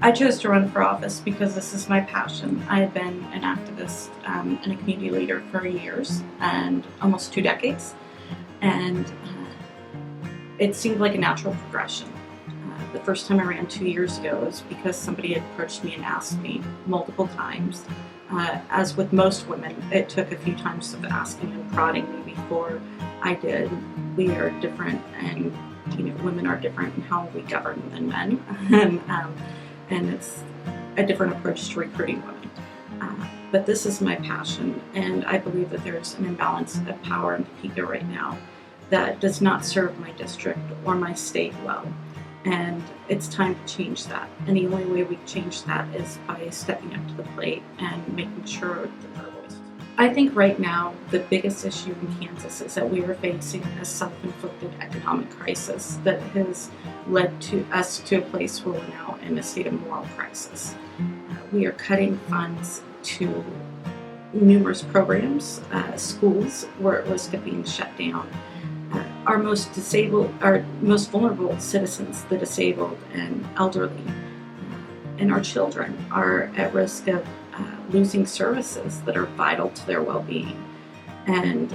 I chose to run for office because this is my passion. I had been an activist and a community leader for years and almost 2 decades, and it seemed like a natural progression. The first time I ran 2 years ago was because somebody had approached me and asked me multiple times. As with most women, it took a few times of asking and prodding me before I did. We are different, and women are different in how we govern than men. And it's a different approach to recruiting women. But this is my passion, and I believe that there's an imbalance of power in Topeka right now that does not serve my district or my state well. And it's time to change that. And the only way we change that is by stepping up to the plate and making sure that our voice. I think right now the biggest issue in Kansas is that we are facing a self-inflicted economic crisis that has led to us to a place where we're now in a state of moral crisis. We are cutting funds to numerous programs, schools were at risk of being shut down. Our most vulnerable citizens, the disabled and elderly, and our children are at risk of losing services that are vital to their well-being. And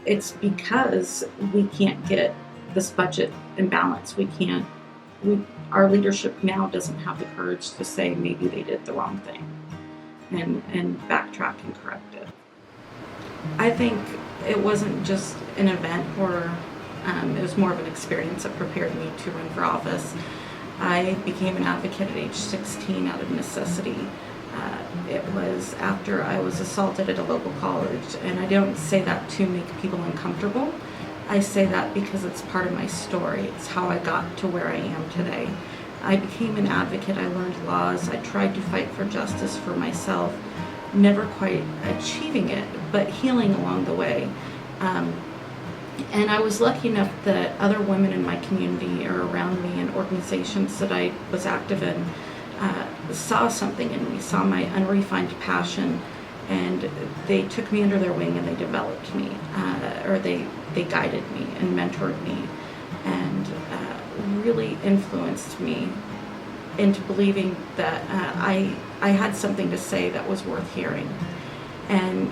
it's because we can't get this budget in balance. Our leadership now doesn't have the courage to say maybe they did the wrong thing and backtrack and correct it. I think it wasn't just an event or it was more of an experience that prepared me to run for office. I became an advocate at age 16 out of necessity. It was after I was assaulted at a local college, and I don't say that to make people uncomfortable. I say that because it's part of my story. It's how I got to where I am today. I became an advocate. I learned laws. I tried to fight for justice for myself, never quite achieving it, but healing along the way. And I was lucky enough that other women in my community or around me and organizations that I was active in saw something in me, saw my unrefined passion, and they took me under their wing and they developed me, or they guided me and mentored me, and really influenced me into believing that I had something to say that was worth hearing. And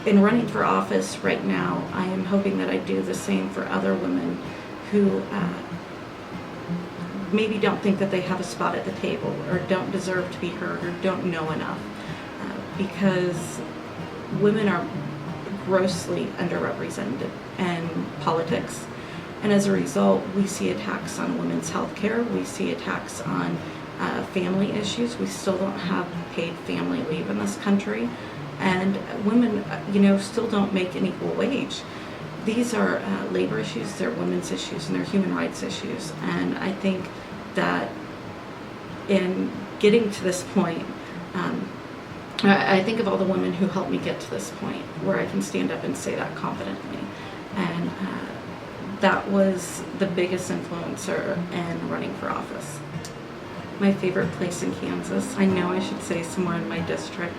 in running for office right now, I am hoping that I do the same for other women who maybe don't think that they have a spot at the table or don't deserve to be heard or don't know enough, because women are grossly underrepresented in politics. And as a result, we see attacks on women's health care, we see attacks on family issues. We still don't have paid family leave in this country. And women, still don't make an equal wage. These are labor issues, they're women's issues, and they're human rights issues. And I think that in getting to this point, I think of all the women who helped me get to this point where I can stand up and say that confidently. And that was the biggest influencer in running for office. My favorite place in Kansas, I know I should say somewhere in my district.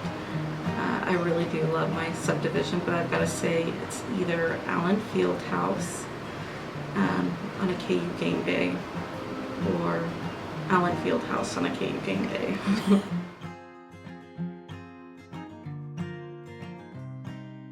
I really do love my subdivision, but I've got to say it's either Allen Field House on a KU game day or Allen Field House on a KU game day.